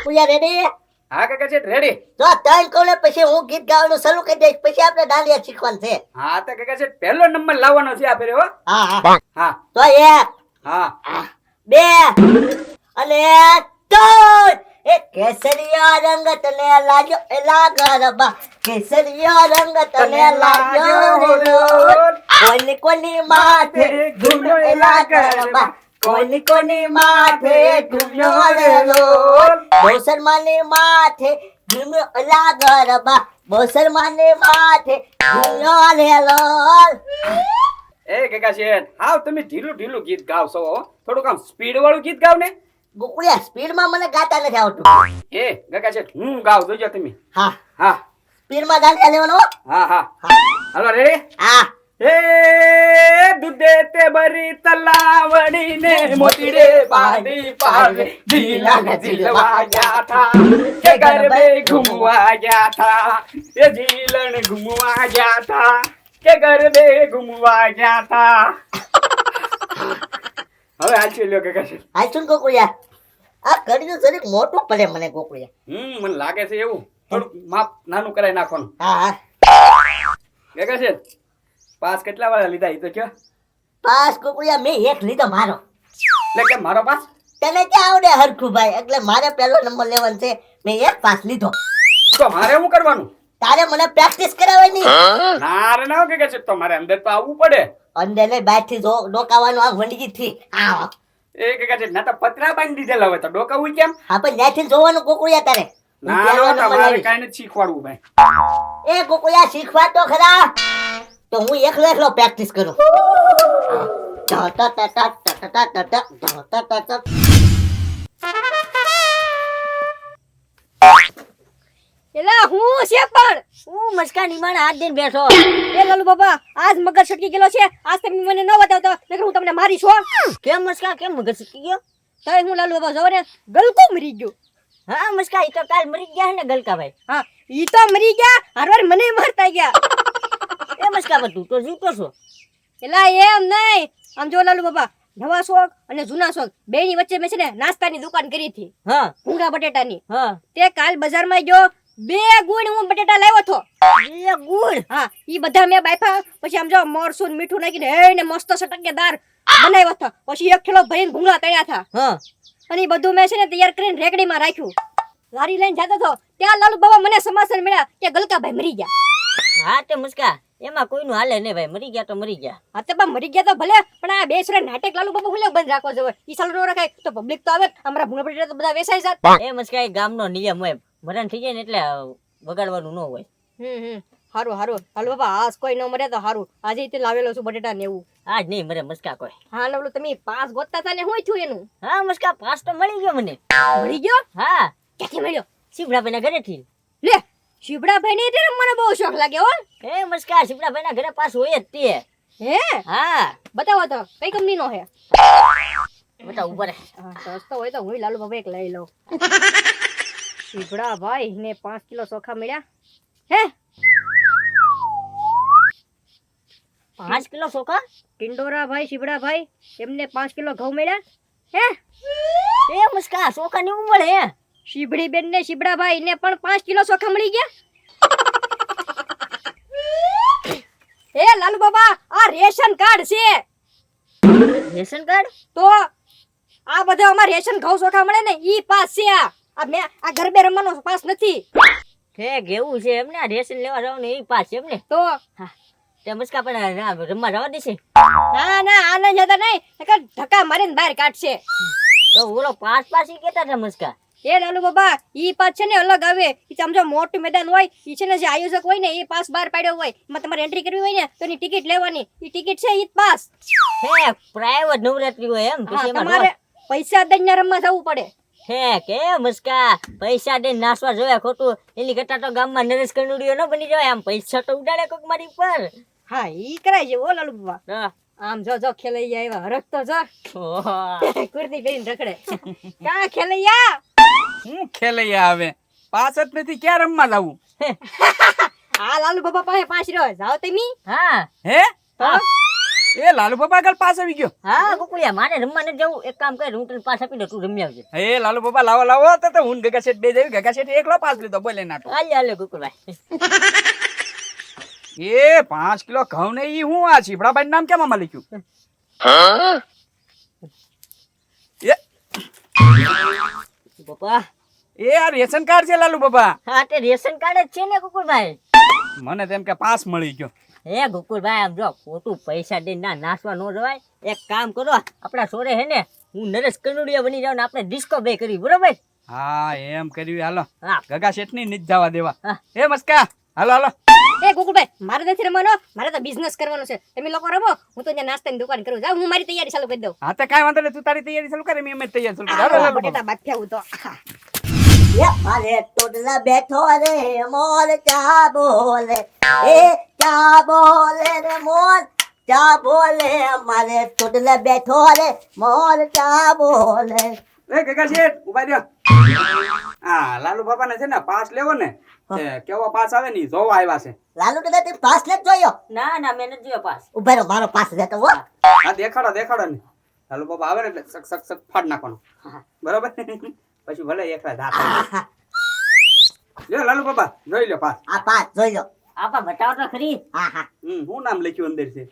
ગોકુળિયા ready? હા કાકા છે રેડી. તો ત્રણ કોને પછી હું ગીત ગાવાનું શરૂ કરી દઈશ, પછી આપણે દાંડિયા શીખવાનું છે. હા તો કાકા છે પહેલો નંબર લાવવાનો છે આ ફેરે હો. હા હા હા તો એક હા બે અને ત્રણ. એ કેસરિયા રંગ તને લાગ્યો એલા ગરબા, કેસરિયા રંગ તને લાગ્યો રે લોલ. કોની કોની માથે ઘૂમ્યો એલા ગરબા, કોની કોની માથે ઘૂમ્યો રે લોલ. બોસરમાની માથે ઘૂમ્યો એલા ગરબા, બોસરમાની માથે ઘૂમ્યો રે લોલ. એ કાકા છે હાવ તમે ઢીલું ઢીલું ગીત ગાવ છો હો. થોડુંક આમ સ્પીડ વાળું ગીત ગાવ ને. ગોકુળિયા સ્પીડમાં મને ગાતા નથી આવતું. એ કાકા છે હું ગાવ જોજો તમે. હા હા સ્પીડમાં દાંડિયા લેવાનો. હા હા હા હાલો રેડી. હા એ દૂધે તે બરી તલાવડી ને મોતીડે બાંધી પાવે જીલાને જીલવા ગયા થા કે ગરબે ઘૂમવા ગયા થા એ જીલણ ઘૂમવા ગયા થા કે ગરબે ઘૂમવા ગયા થા. હવે હાચી લ્યો કાકા છે. આ શું ગોકુળિયા, આ કડીનું જરીક મોટું પડે મને ગોકુળિયા. મને લાગે છે એવું થોડુંક માપ નાનું કરાવી નાખવાનું. હા હા કાકા છે પાસ કેટલા વાળા લીધા એ તો કયો. પાસ ગોકુળિયા મેં એક લીધો મારો. એટલે કે મારો પાસ તને ક્યાં આવડે હરખું ભાઈ, એટલે મારે પહેલો નંબર લેવાનો છે. મેં એક પાસ લીધો. તો મારે શું કરવાનું. તારે મને પ્રેક્ટિસ કરાવવાની. ના રે ના કાકા છે તો મારે અંદર તો આવવું પડે. અંદર ને બાર થી ડોકાવાનું આ વંડગી થી. હા એ કાકા છે ના તો પતરા બાંધી દીધેલા હોય તો ડોકાવું કેમ. હા પણ ત્યાંથી જોવાનું ગોકુળિયા તારે. ના પહેલો નો નંબર તમારે લાવીશ. કાઈ નથી શીખવાડવું ભાઈ. એ ગોકુળિયા શીખવા તો ખરા. તો હું એકલો એકલો પ્રેક્ટિસ કરું. એલા હું છે પણ હું મસ્કા નિમાણ હાથ દઈને બેઠો. એ લાલુ બાબા આજ મગર છટકી ગયેલો છે. આજ તમે મને ન બતાવતો નકર હું તમને મારી છું. કેમ મસ્કા, કેમ મગર શીખી ગયો? તો હું લાલુ બાબા જોવો ને ગલકો મરી ગયો. હા મસ્કા, ઈ તો કાલ મરી ગયા હે ને ગલકા ભાઈ. હા ઈ તો મરી ગયા, હરવાર મને મારતા ગયા. એ મસ્કા પણ તું તો જીવતો છો. એલા એમ નહીં, આમ જો લાલુ બાબા નવા શોખ અને જૂના શોખ બેની વચ્ચે મેં છે ને નાસ્તાની દુકાન કરી હતી. હા ભૂંગળા બટેટાની. હા તે કાલ બજારમાં ગયો, 2 ગુણ હું બટેટા લાવ્યો તો. એ ગુડ. હા ઈ બધા મેં બાયફા, પછી આમ જો મરસું ને મીઠું નાખીને એને મસ્ત સટકેદાર બનાવ્યો હતો. પછી એક થેલો ભરીને ભૂંગળા તળ્યા હતા. હા અને ઈ બધું મેં છે ને તૈયાર કરીને રેકડીમાં રાખ્યું. લારી લઈને જતો હતો ત્યાં લાલુ બાબા મને સમાચાર મળ્યા કે ગલકાભાઈ મરી ગયા. હા તે મુસ્કા, એમાં કોઈનું હાલે નહીં ભાઈ, મરી ગયા તો મરી ગયા. હા તો મરી ગયા તો ભલે, પણ આ બેસરે નાટક લાલુ બાબા હુલે બંધ રાખવો જોઈએ. ઈ સાલ નો રખાય તો પબ્લિક તો આવે, અમારા ભૂંગળા બટેટા તો બધા વેચાઈ જાત. એ મુસ્કા એ ગામનો નિયમ હોય, મરણ થઈ જાય ને એટલે વગાડવાનું ન હોય. હારું હારું લાલુ બાબા આજ કોઈ ન મરે તો હારું. આજે તે લાવેલો છું બટેટા ને એવું. આજ નહીં મરે મસ્કા કોઈ. હા લાલુ તમે પાસ ગોતતા હતા ને શું થયું એનું? હા મસ્કા, પાસ તો મળી ગયો મને. મરી ગયો? હા ક્યાંથી મળ્યો? શિવડાભાઈ ના ઘરેથી. લે શિવડાભાઈ ને એટલે મને બહુ શોખ લાગે હો. એ મસ્કા, શિવડાભાઈ ના ઘરે પાસ હોય જ તે. હે હા બતાવો તો કઈ કંપની નો હે? બતા ઉપર. સસ્તો હોય તો હું લાલુ બાબા એક લઈ લઉં. શિવડાભાઈ ને 5 કિલો ચોખા મળ્યા. હે 5 કિલો ચોખા? ટિંડોરા ભાઈ શિવડાભાઈ એમને 5 કિલો ઘઉં મળ્યા. હે એ મસ્કા, ચોખા ની ઉંમર હે. શિબડી બેન ને શિવડાભાઈ ને પણ 5 કિલો ચોખા મળી ગયા. એ લાલુ બાબા આ રેશન કાર્ડ છે. Ration card? તો આ બધા અમાર રેશન ઘઉં ચોખા મળે ને ઈ પાસ છે. આ મે આ ગરબે રમવાનો પાસ નથી. ઠેક એવું છે એમને? આ રેશન લેવા જાવ ને એ પાસ છે એમને? તો તે મસ્કા પણ રમવા જવા દેશે? ના ના આ ન જતા નહીં, નકર ધક્કા મારીને બહાર કાઢશે. તો ઓલો પાસ ઈ કેતા હતા મસ્કા. એ લાલુ બાબા ઈ પાસ છે ને અલગ આવે. ઈ સમજો મોટું મેદાન હોય, ઈ છે ને જે આયોજક હોય ને એ પાસ બહાર પાડ્યો હોય, એમાં તમારે એન્ટ્રી કરવી હોય ને તો એની ટિકિટ લેવાની. ઈ ટિકિટ છે ઈ પાસ. ઠેક પ્રાઇવેટ નવરાત્રી હોય એમ? પછી એમાં તમારે પૈસા દઈને રમવા જવું પડે. ઠેક એ મસ્કા, પૈસા દઈને નાસવા જોયા ખોટું. એની કરતા તો ગામમાં નરેશ કનુડિયો ન બની જાય. આમ પૈસા તો ઉડાડે કોક મારી પર. હા ઈ કરાય છે ઓ લાલુ બાબા. હા આમ જો જો ખેલૈયા આવ્યા હરખ તો જો ઓહ, કુર્તી પહેરીને રખડે. કા ખેલૈયા? હું ખેલૈયા આવે પાસ જ નથી, ક્યાં રમવા લાવું. આ લાલુ બાબા પાસે 5 રહ્યો જાવ તમે. હા હે તો એ લાલુ બાપા આગળ પાસ આવી ગયો. હા ગોકુળિયા મારે રમવા નથી જવું, એક કામ કર હું તને પાસ આપી દઉં, તું રમી આવજે. એ લાલુ બાપા લાવો લાવો તો હું ને ગગા શેઠ બે જઈ. ગગા શેઠ એકલો પાસ લીધો બોલે નાટો. હાલે હાલે ગોકુળભાઈ. એ 5 કિલો ઘઉં ને ઈ હું આ ચીપડાભાઈ નામ કેમ આમાં લખ્યું? એ પપ્પા એ આ રેશન કાર્ડ છે લાલુ બાપા. હા તે રેશન કાર્ડ જ છે ને ગોકુળભાઈ. મને તેમ કે પાસ મળી ગયો. હે ગોકુળભાઈ આમ જો ખોટું પૈસા દઈને ના નાસવા ન જવાય. એક કામ કરો, આપણા સોરે હે ને હું નરેશ કનુડિયા બની જાઉં ને આપણે ડિસ્કો બે કરી, બરોબર? હા એમ કર્યું. હાલો હા ગગા શેઠ ની નથી જવા દેવા. હા. એ મસ્કા હાલો હાલો. એ ગોકુળભાઈ મારે નથી રમવાનો, મારે તો બિઝનેસ કરવાનો છે. તમે લોકો રમો, હું તો ત્યાં નાસ્તાની દુકાન કરું. જાવ હું મારી તૈયારી ચાલુ કરી દઉં. હા તો કાંઈ વાંધો નહીં, તું તારી તૈયારી ચાલુ કરે, મેં તૈયારી ચાલુ કરી. હાલો લાલુ બાપા. બટેટા બાફ્યા હું તો. મારે ટોટલા બેઠો રે મોર ચા બોલે, એ ચા બોલે રે મોર ચા બોલે, મારે ટોટલા બેઠો રે મોર ચા બોલે. એ ગગા શેઠ ઉભા રહ્યો. હા લાલુ બાપા ને છે ને પાસ લેવો ને, તે કેવો પાસ આવે ને જોવા આવ્યા છે. લાલુ દાદા તે પાસ નથી જોયો? ના ના મેં નથી જોયો પાસ. ઉભા રહો, મારો પાસ લેતો હો. હા દેખાડો દેખાડો ને. લાલુ બાપા આવે ને એટલે સક સક સક ફાડ નાખવાનો. બરોબર પછી ભલે એકલા જાતા. લ્યો લાલુ બાપા જોઈ લો પાસ. આ પાસ જોઈ લો. આપા બતાવો તો ખરી. હા હા. શું નામ લખ્યું અંદર છે?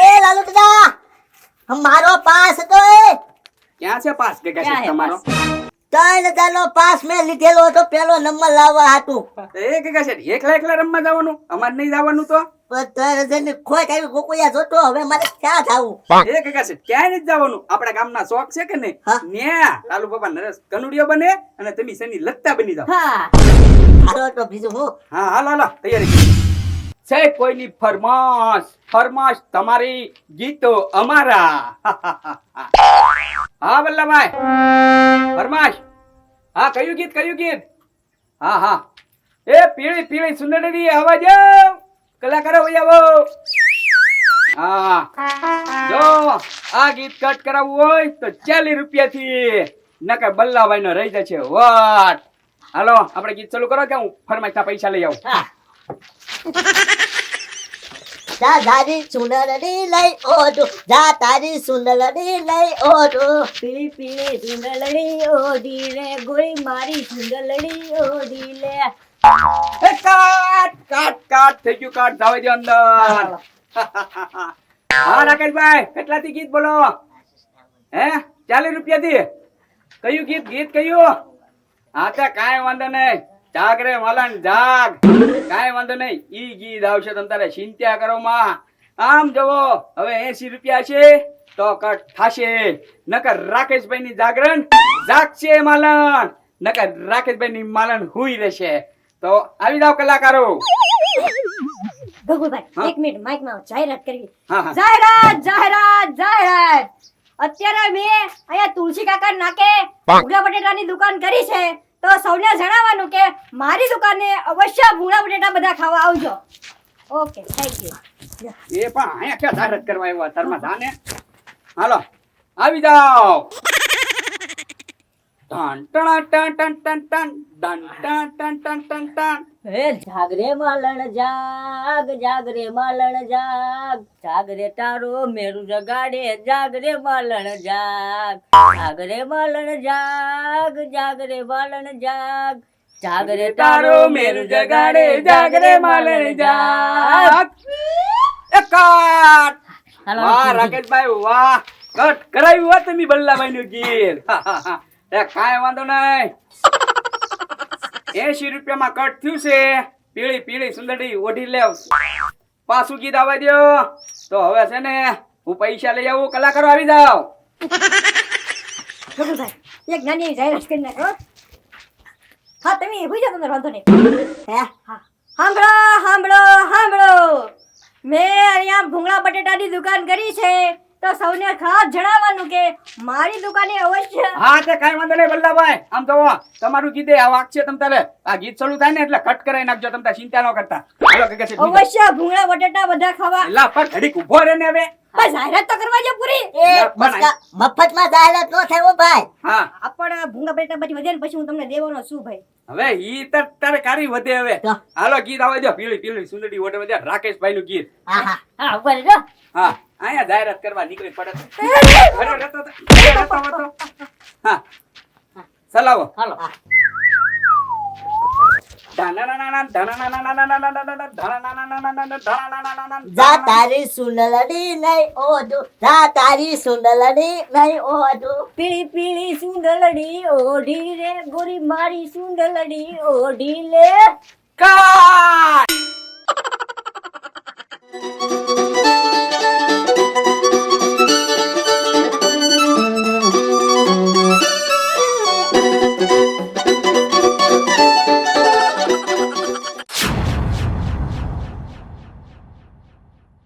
એ લાલુ દાદા મારો પાસ તો એ ક્યાં છે પાસ ગગા શેઠ તમારો? 3000 નો પાસ મેં લીધેલો હતો પેલો નંબર લાવવા હતું. એ ગગા શેઠ એકલા એકલા રમવા જવાનું? અમારે નહીં જવાનું તો? પણ 3000 ની ખોટ આવી ગોકુળિયા જોતો, હવે મારે ક્યાં જાવું? એ ગગા શેઠ ક્યાંય નથી જવાનું. આપણા ગામના શોખ છે કે નહીં? હા. ન્યા લાલુ બાપા નરેશ કનુડિયો બને અને તમે શની લત્તા બની જાવ. હા હાલો તો બીજું હું. હા હાલો હાલો તૈયારી કરી. છે કોઈની ફરમાશ, ફરમાશ તમારી, ગીતો અમારા. હા વલ્લભભાઈ ફરમાશ. હા કયું ગીત કયું ગીત? હા હા એ પીળી પીળી સુંદરી અવાજ કલાકારો આવો. હા જો આ ગીત કટ કરાવવું હોય તો 40 રૂપિયા થી, નકર બલ્લાભાઈ નો રહી જશે વાટ. હાલો આપણે ગીત ચાલુ કરો કે હું ફરમાઈશના પૈસા લઈ આવું. હા જા તારી સુંદરડી લઈ ઓઢું, જા તારી સુંદરડી લઈ ઓઢું, પીળી પીળી સુંદરડી ઓઢી લે, ગોળી મારી સુંદરડી ઓઢી લે. એ કાટ કાટ કાટ થઈ ગયું. કાટ જાવે દે અંદર. હા રાકેશભાઈ કેટલાથી ગીત બોલો? હે 40 રૂપિયા થી? કયું ગીત ગીત કયું? હા તો કાંઈ વાંધો નહીં, જાગ રે મલન જાગ. કાંઈ વાંધો નહીં, ઈ ગીત આવશે તમ તારે ચિંતા કરો માં. આમ જવો હવે 80 રૂપિયા છે તો કટ થાશે, નકર રાકેશભાઈ ની જાગરણ જાગશે માલન, નકર રાકેશભાઈ ની માલન હુઈ રહેશે. તો આવી જાવ કલાકારો. ગગુભાઈ એક મિનિટ માઇકમાં જાહેરાત કરવી. હા હા જાહેરાત જાહેરાત જાહેરાત. અત્યારે મેં અહીંયા તુલસી કાકા નાકે ભૂંગળા બટેટાની દુકાન કરી છે, તો સૌને જણાવવાનું કે મારી દુકાને અવશ્ય ભૂંગળા બટેટા બધા ખાવા આવજો. Okay thank you. એ પણ અહીંયા ક્યાં જાહેરાત કરવા આવ્યા તારમાં જાને. હાલો આવી જાઓ. ટન ટણ ટન ટન ટન ટન ટન ટન ટન ટન ટન. હે જાગ રે માલણ જાગ, જાગ રે માલણ જાગ, જાગ રે તારો મેરું જગાડે, જાગ રે માલણ જાગ, જાગ રે માલણ જાગ, જાગ રે માલણ જાગ, જાગ રે તારો મેરું જગાડે, જાગ રે માલણ જાગ. એ કાટ. વાહ રાકેશભાઈ વાહ, કટ કરાવ્યું હોત તમે બલ્લાભાઈ નું ગીત. એ કાંઈ વાંધો નહીં, 80 રૂપિયામાં કટ થયું છે. પીળી પીળી સુંદરી ઓઢી લેવ. પાછું ગીત આવવા દો તો હવે છે ને હું પૈસા લઈ આવું. કલાકારો આવી જાવ. ગગુભાઈ એક નાની એવી જાહેરાત કરી નાખો. હા તમે ભૂલી જાઓ, તમને વાંધો નહીં. હે હા સાંભળો સાંભળો સાંભળો. મેં અહીંયા ભૂંગળા બટેટાની દુકાન કરી છે, તો સૌને ખાસ જણાવવાનું કે મારી દુકાને અવશ્ય. હા તે કાંઈ વાંધો નહીં બલ્લાભાઈ. આમ તો તમારું ગીત આ વાગશે તમ તારે. આ ગીત શરૂ થાય ને એટલે કટ કરાવી નાખજો તમ તારે, ચિંતા ન કરતા. હાલો કે છે અવશ્ય ભૂંગળા બટેટા બધા ખાવા. એલા પર ઘડીક ઊભો રહે ને હવે. બસ જાહેરાત તો કરવા દે પૂરી. એ મફતમાં જાહેરાત ન થાય હો ભાઈ. હા આપણ ભૂંગળા બટેટા બધી વધે ને પછી હું તમને દેવાનો છું ભાઈ. હવે ઈ તારે કારી વધે હવે તો? હાલો ગીત આવે જો પીળી પીળી સુંદરી ઓટે વધે રાકેશભાઈ નું ગીત હા ઉપર જો હા અહીંયા જાહેરાત કરવા નીકળી પડે અરે રહેતો તો. હા ચલાવો હાલો જા તારી સુંદરડી નહીં ઓઢું જા તારી સુંદરડી નહીં ઓઢું પીળી પીળી સુંદરડી ઓઢી રે ગોરી મારી સુંદરડી ઓઢી લે કાટ